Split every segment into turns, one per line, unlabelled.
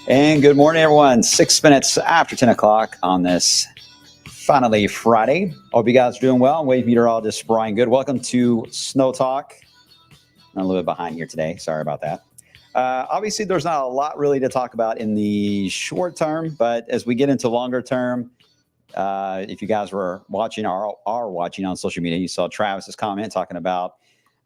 And good morning, everyone. 6 minutes after 10 o'clock on this finally Friday. Hope you guys are doing well. Wave meteorologist Brian Good. Welcome to SnowTALK. I'm a little bit behind here today. Sorry about that. Obviously, there's not a lot really to talk about in the short term, but as we get into longer term, if you guys were watching or are watching on social media, you saw Travis's comment talking about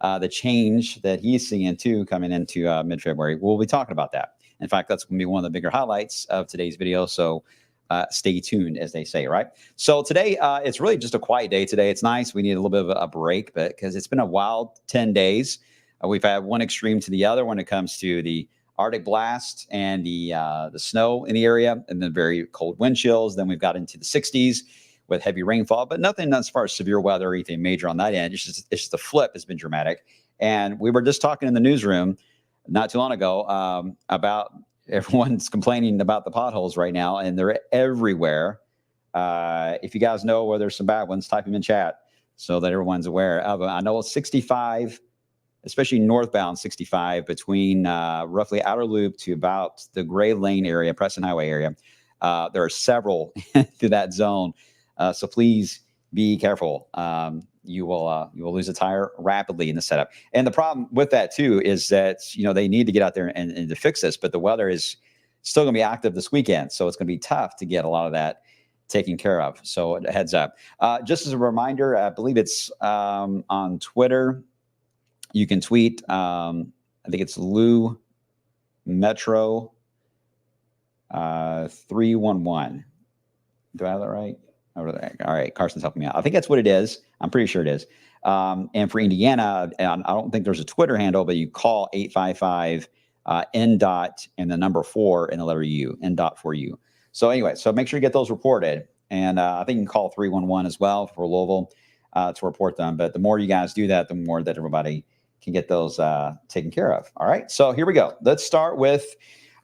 the change that he's seeing too coming into mid-February. We'll be talking about that. In fact, that's going to be one of the bigger highlights of today's video. So stay tuned, as they say, right? So today, it's really just a quiet day today. It's nice. We need a little bit of a break, but because it's been a wild 10 days. We've had one extreme to the other when it comes to the Arctic blast and the snow in the area, and then very cold wind chills. Then we've got into the 60s with heavy rainfall, but nothing as far as severe weather or anything major on that end. It's just the flip has been dramatic. And we were just talking in the newsroom not too long ago about everyone's complaining about the potholes right now, and they're everywhere. If you guys know where there's some bad ones, type them in chat so that everyone's aware of them. I know 65, especially northbound 65 between roughly Outer Loop to about the Gray Lane area, Preston Highway area. There are several through that zone. So please be careful. You will lose a tire rapidly in the setup. And the problem with that too is that they need to get out there and to fix this, but the weather is still going to be active this weekend, so it's going to be tough to get a lot of that taken care of. So heads up. Just as a reminder, I believe it's on Twitter. You can tweet. I think it's Lou Metro 311. Do I have that right? All right, Carson's helping me out. I think that's what it is. I'm pretty sure it is. And for Indiana, I don't think there's a Twitter handle, but you call 855 NDOT and the number 4 and the letter U, NDOT4U. So anyway, so make sure you get those reported. And I think you can call 311 as well for Louisville to report them. But the more you guys do that, the more that everybody can get those taken care of. All right, so here we go. Let's start with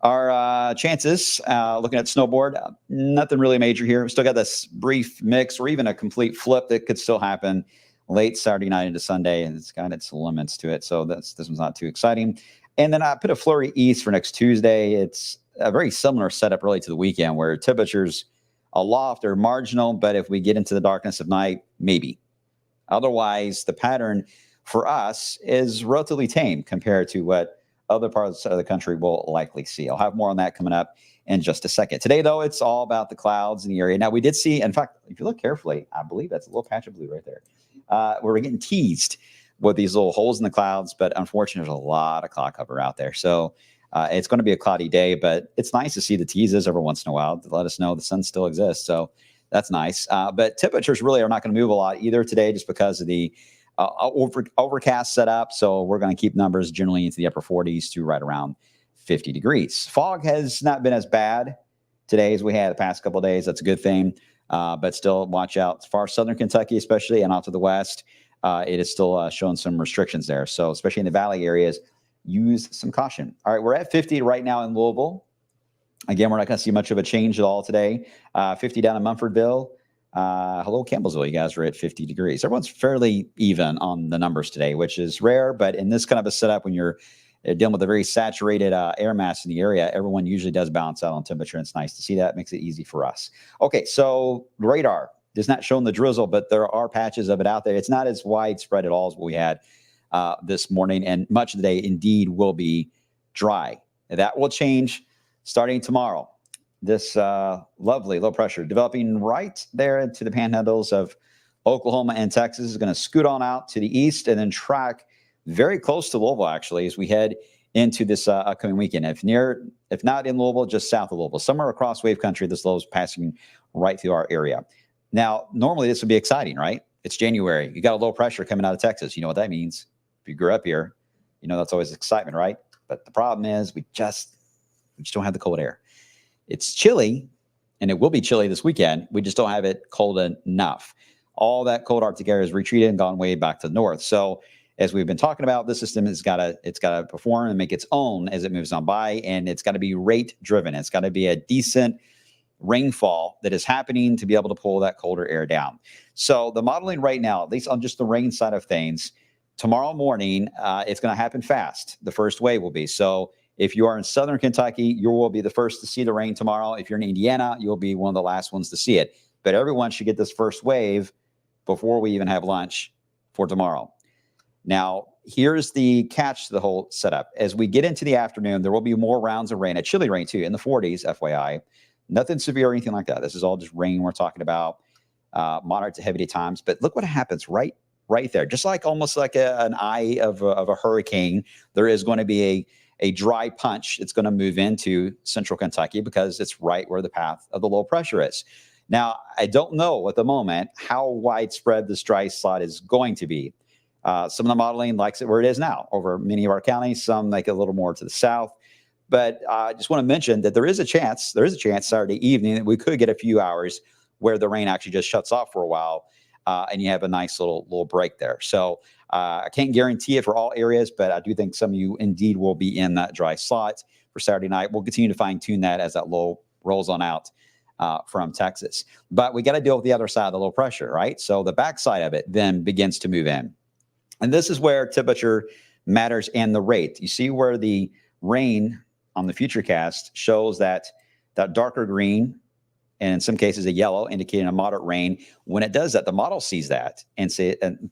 our chances. Looking at snowboard, nothing really major here. We still got this brief mix or even a complete flip that could still happen late Saturday night into Sunday, and it's got its limits to it. So this one's not too exciting. And then I put a flurry east for next Tuesday. It's a very similar setup really to the weekend where temperatures aloft are marginal, but if we get into the darkness of night, maybe. Otherwise, the pattern for us is relatively tame compared to what other parts of the country will likely see. I'll have more on that coming up in just a second. Today, though, it's all about the clouds in the area. Now, we did see, in fact, if you look carefully, I believe that's a little patch of blue right there. We're getting teased with these little holes in the clouds, but unfortunately, there's a lot of cloud cover out there. So it's going to be a cloudy day, but it's nice to see the teases every once in a while to let us know the sun still exists. So that's nice. But temperatures really are not going to move a lot either today just because of the overcast setup. So we're going to keep numbers generally into the upper 40s to right around 50 degrees. Fog has not been as bad today as we had the past couple of days. That's a good thing. But still watch out as far as southern Kentucky, especially, and out to the west. It is still showing some restrictions there. So especially in the valley areas, use some caution. All right, we're at 50 right now in Louisville. Again, we're not going to see much of a change at all today. 50 down in Munfordville. Hello, Campbellsville. You guys are at 50 degrees. Everyone's fairly even on the numbers today, which is rare. But in this kind of a setup, when you're dealing with a very saturated air mass in the area, everyone usually does balance out on temperature. And it's nice to see that. It makes it easy for us. Okay, so radar is not showing the drizzle, but there are patches of it out there. It's not as widespread at all as what we had this morning. And much of the day indeed will be dry. That will change starting tomorrow. This lovely low pressure developing right there into the panhandles of Oklahoma and Texas is going to scoot on out to the east and then track very close to Louisville, actually, as we head into this upcoming weekend. If not in Louisville, just south of Louisville, somewhere across wave country, this low is passing right through our area. Now, normally this would be exciting, right? It's January. You got a low pressure coming out of Texas. You know what that means. If you grew up here, you know that's always excitement, right? But the problem is we just don't have the cold air. It's chilly, and it will be chilly this weekend. We just don't have it cold enough. All that cold Arctic air has retreated and gone way back to the north. So as we've been talking about, this system has got to perform and make its own as it moves on by, and it's got to be rate driven. It's got to be a decent rainfall that is happening to be able to pull that colder air down. So the modeling right now, at least on just the rain side of things, tomorrow morning, it's going to happen fast. The first wave will be. So if you are in southern Kentucky, you will be the first to see the rain tomorrow. If you're in Indiana, you'll be one of the last ones to see it. But everyone should get this first wave before we even have lunch for tomorrow. Now, here's the catch to the whole setup. As we get into the afternoon, there will be more rounds of rain, a chilly rain too, in the 40s, FYI. Nothing severe or anything like that. This is all just rain we're talking about, moderate to heavy times. But look what happens right there. Just like almost like an eye of a hurricane, there is going to be a dry punch. It's going to move into central Kentucky because it's right where the path of the low pressure is. Now, I don't know at the moment how widespread this dry slot is going to be. Some of the modeling likes it where it is now over many of our counties. Some like it a little more to the south. But I just want to mention that there is a chance Saturday evening that we could get a few hours where the rain actually just shuts off for a while and you have a nice little break there. So I can't guarantee it for all areas, but I do think some of you indeed will be in that dry slot for Saturday night. We'll continue to fine tune that as that low rolls on out from Texas. But we got to deal with the other side of the low pressure, right? So the backside of it then begins to move in. And this is where temperature matters and the rate. You see where the rain on the futurecast shows that darker green, and in some cases a yellow, indicating a moderate rain. When it does that, the model sees that and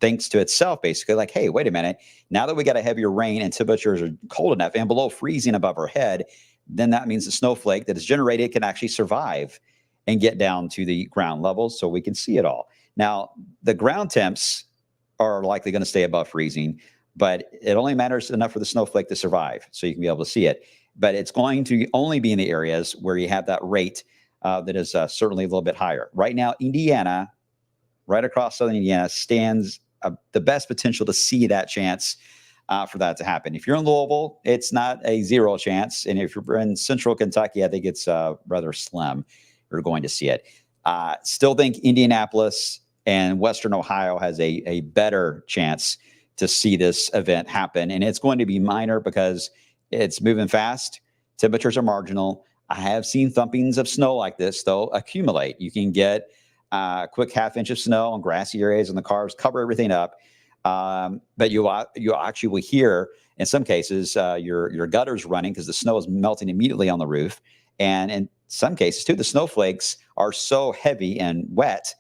thinks to itself, basically, like, hey, wait a minute. Now that we got a heavier rain and temperatures are cold enough and below freezing above our head, then that means the snowflake that is generated can actually survive and get down to the ground level so we can see it all. Now, the ground temps are likely going to stay above freezing, but it only matters enough for the snowflake to survive so you can be able to see it. But it's going to only be in the areas where you have that rate that is certainly a little bit higher. Right now, Indiana, right across southern Indiana, stands the best potential to see that chance for that to happen. If you're in Louisville, it's not a zero chance. And if you're in central Kentucky, I think it's rather slim. You're going to see it. Still think Indianapolis and Western Ohio has a better chance to see this event happen. And it's going to be minor because it's moving fast. Temperatures are marginal. I have seen thumpings of snow like this, though, accumulate. You can get a quick half-inch of snow on grassy areas, and the cars cover everything up. But you actually will hear, in some cases, your gutters running because the snow is melting immediately on the roof. And in some cases, too, the snowflakes are so heavy and wet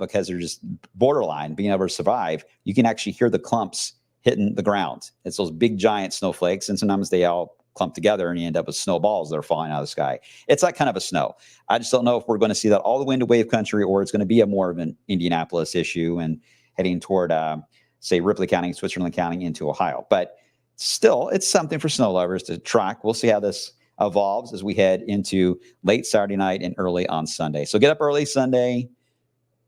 because they're just borderline being able to survive. You can actually hear the clumps hitting the ground. It's those big, giant snowflakes, and sometimes they all clump together and you end up with snowballs that are falling out of the sky. It's that kind of a snow. I just don't know if we're going to see that all the way into wave country or it's going to be a more of an Indianapolis issue and heading toward, say, Ripley County, Switzerland County into Ohio. But still, it's something for snow lovers to track. We'll see how this evolves as we head into late Saturday night and early on Sunday. So get up early Sunday.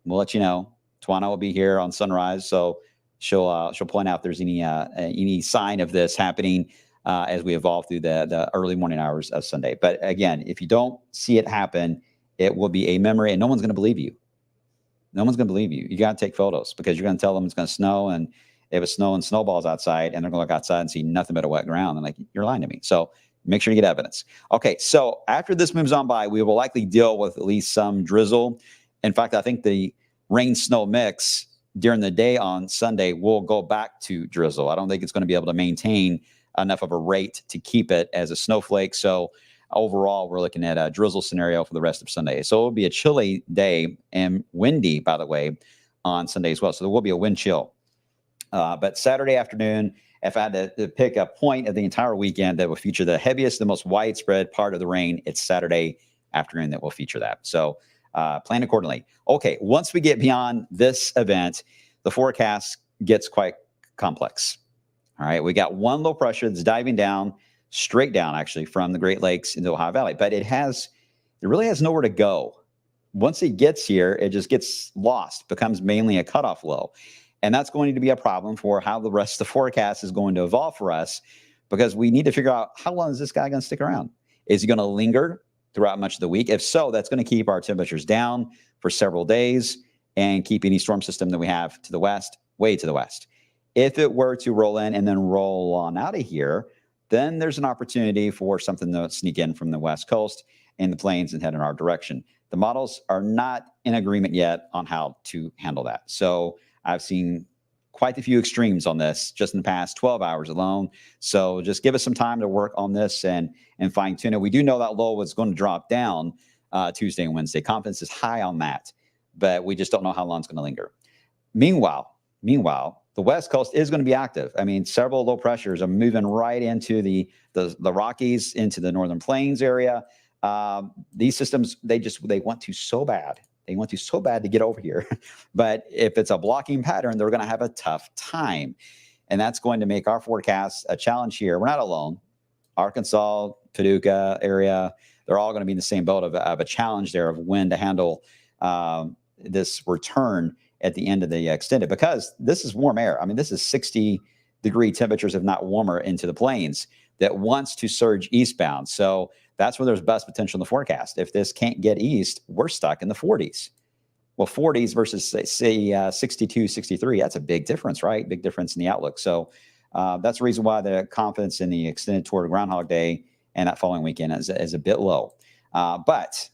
We'll let you know. Tawana will be here on sunrise, so she'll point out if there's any sign of this happening as we evolve through the early morning hours of Sunday. But again, if you don't see it happen, it will be a memory, and no one's going to believe you. No one's going to believe you. You got to take photos because you're going to tell them it's going to snow, and they have snow and snowballs outside, and they're going to look outside and see nothing but a wet ground. And like, you're lying to me. So make sure you get evidence. Okay, so after this moves on by, we will likely deal with at least some drizzle In fact, I think the rain-snow mix during the day on Sunday will go back to drizzle. I don't think it's going to be able to maintain enough of a rate to keep it as a snowflake. So overall, we're looking at a drizzle scenario for the rest of Sunday. So it will be a chilly day and windy, by the way, on Sunday as well. So there will be a wind chill. But Saturday afternoon, if I had to pick a point of the entire weekend that will feature the heaviest, the most widespread part of the rain, it's Saturday afternoon that will feature that. So plan accordingly. Okay, once we get beyond this event, the forecast gets quite complex. All right, we got one low pressure that's diving down, straight down actually from the Great Lakes into the Ohio Valley, but it really has nowhere to go. Once it gets here, it just gets lost, becomes mainly a cutoff low. And that's going to be a problem for how the rest of the forecast is going to evolve for us, because we need to figure out, how long is this guy going to stick around? Is he going to linger throughout much of the week? If so, that's going to keep our temperatures down for several days and keep any storm system that we have to the west, way to the west. If it were to roll in and then roll on out of here, then there's an opportunity for something to sneak in from the west coast and the plains and head in our direction. The models are not in agreement yet on how to handle that. So I've seen quite a few extremes on this just in the past 12 hours alone. So just give us some time to work on this and fine tune it. We do know that low was going to drop down Tuesday and Wednesday. Confidence is high on that, but we just don't know how long it's going to linger. Meanwhile, the West Coast is going to be active. I mean, several low pressures are moving right into the Rockies, into the Northern Plains area. These systems, they want to so bad. They want to so bad to get over here. But if it's a blocking pattern, they're going to have a tough time. And that's going to make our forecast a challenge here. We're not alone. Arkansas, Paducah area, they're all going to be in the same boat of a challenge there of when to handle this return at the end of the extended, because this is warm air. I mean, this is 60-degree temperatures, if not warmer, into the plains that wants to surge eastbound. So that's where there's best potential in the forecast. If this can't get east, we're stuck in the 40s. Well, 40s versus, say 62, 63, that's a big difference, right? Big difference in the outlook. So that's the reason why the confidence in the extended toward Groundhog Day and that following weekend is a bit low. But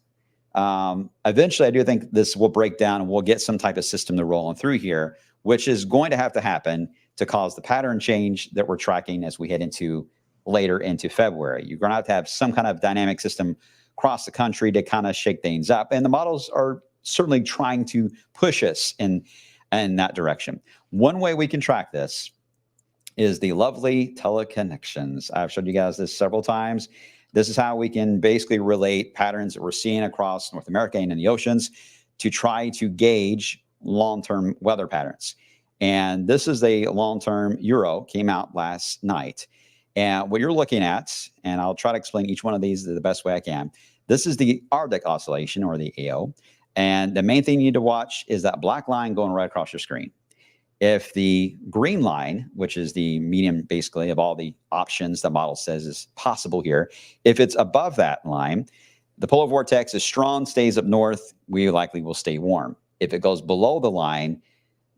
eventually, I do think this will break down and we'll get some type of system to roll on through here, which is going to have to happen to cause the pattern change that we're tracking as we head into later into February. You're going to have some kind of dynamic system across the country to kind of shake things up. And the models are certainly trying to push us in that direction. One way we can track this is the lovely teleconnections. I've showed you guys this several times. This is how we can basically relate patterns that we're seeing across North America and in the oceans to try to gauge long-term weather patterns. And this is a long-term Euro, came out last night. And what you're looking at, and I'll try to explain each one of these the best way I can. This is the Arctic oscillation, or the AO. And the main thing you need to watch is that black line going right across your screen. If the green line, which is the median basically of all the options the model says is possible here, if it's above that line, the polar vortex is strong, stays up north, we likely will stay warm. If it goes below the line,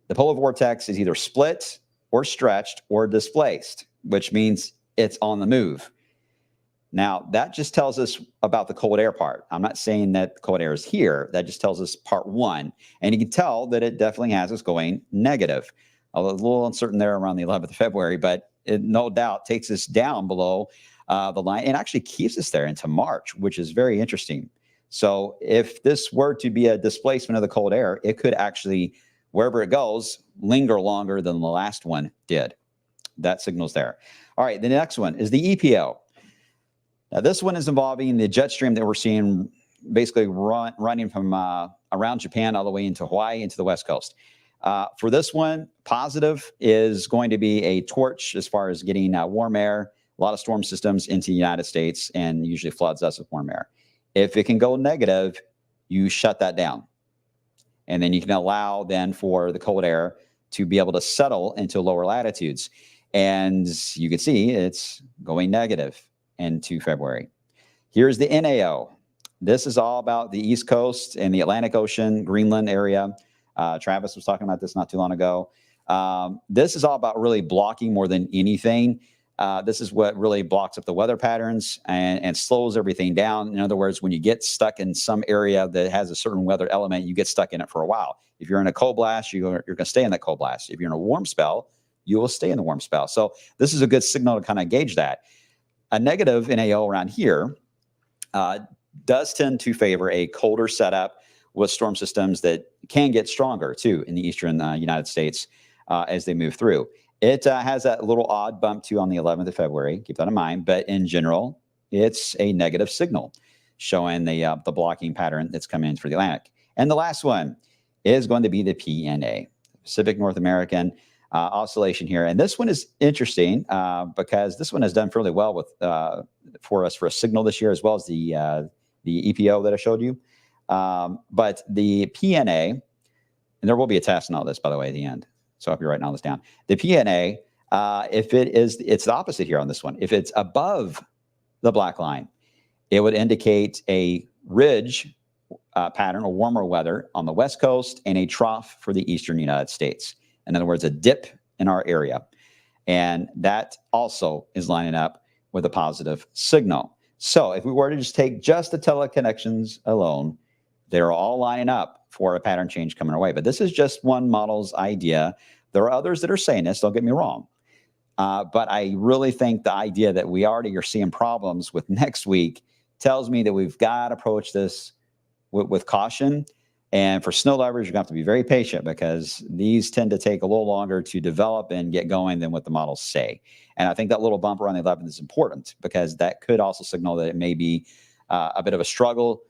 the polar vortex is either split or stretched or displaced, which means it's on the move. Now, that just tells us about the cold air part. I'm not saying that cold air is here. That just tells us part one. And you can tell that it definitely has us going negative. A little uncertain there around the 11th of February, but it no doubt takes us down below the line and actually keeps us there into March, which is very interesting. So if this were to be a displacement of the cold air, it could actually, wherever it goes, linger longer than the last one did. That signal's there. All right, the next one is the EPO. Now, this one is involving the jet stream that we're seeing basically running from around Japan all the way into Hawaii, into the West Coast. For this one, positive is going to be a torch as far as getting warm air, a lot of storm systems into the United States, and usually floods us with warm air. If it can go negative, you shut that down. And then you can allow then for the cold air to be able to settle into lower latitudes. And you can see it's going negative into February. Here's the NAO. This is all about the East Coast and the Atlantic Ocean, Greenland area. Travis was talking about this not too long ago. This is all about really blocking more than anything This is what really blocks up the weather patterns and slows everything down. In other words, when you get stuck in some area that has a certain weather element, you get stuck in it for a while. If you're in a cold blast, you're going to stay in that cold blast. If you're in a warm spell, you will stay in the warm spell. So this is a good signal to kind of gauge that. A negative NAO around here does tend to favor a colder setup with storm systems that can get stronger too in the eastern United States as they move through. It has that little odd bump too on the 11th of February. Keep that in mind. But in general, it's a negative signal showing the blocking pattern that's coming in for the Atlantic. And the last one is going to be the PNA, Pacific North American oscillation here. And this one is interesting because this one has done fairly well with for us for a signal this year, as well as the EPO that I showed you. But the PNA, and there will be a test on all this, by the way, at the end. So I hope you're writing all this down. The PNA, if it's the opposite here on this one. If it's above the black line, it would indicate a ridge pattern or warmer weather on the West Coast and a trough for the eastern United States. In other words, a dip in our area. And that also is lining up with a positive signal. So if we were to just take just the teleconnections alone, they're all lining up for a pattern change coming our way. But this is just one model's idea. There are others that are saying this, don't get me wrong. But I really think the idea that we already are seeing problems with next week tells me that we've got to approach this with caution. And for snow lovers, you're going to have to be very patient because these tend to take a little longer to develop and get going than what the models say. And I think that little bumper on the 11th is important because that could also signal that it may be a bit of a struggle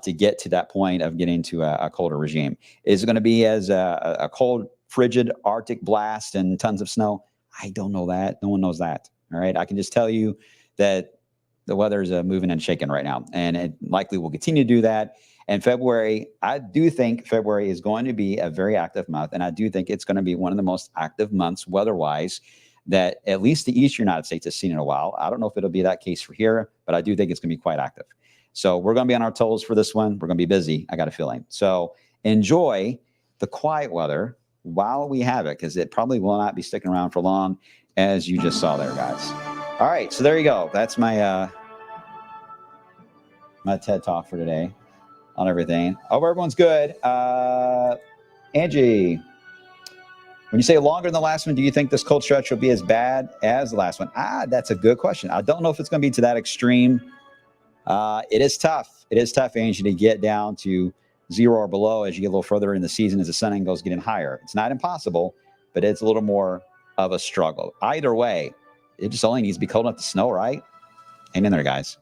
to get to that point of getting to a colder regime. Is it going to be as a cold, frigid Arctic blast and tons of snow? I don't know that. No one knows that. All right. I can just tell you that the weather is moving and shaking right now, and it likely will continue to do that. And February, I do think February is going to be a very active month, and I do think it's going to be one of the most active months weather-wise that at least the eastern United States has seen in a while. I don't know if it'll be that case for here, but I do think it's going to be quite active. So we're going to be on our toes for this one. We're going to be busy, I got a feeling. So enjoy the quiet weather while we have it, because it probably will not be sticking around for long, as you just saw there, guys. All right, so there you go. That's my my TED Talk for today on everything. Hope everyone's good. Angie, when you say longer than the last one, do you think this cold stretch will be as bad as the last one? That's a good question. I don't know if it's going to be to that extreme. It is tough. It is tough, Angie, to get down to 0 or below as you get a little further in the season, as the sun angles getting higher. It's not impossible, but it's a little more of a struggle. Either way, it just only needs to be cold enough to snow, right? Hang in there, guys.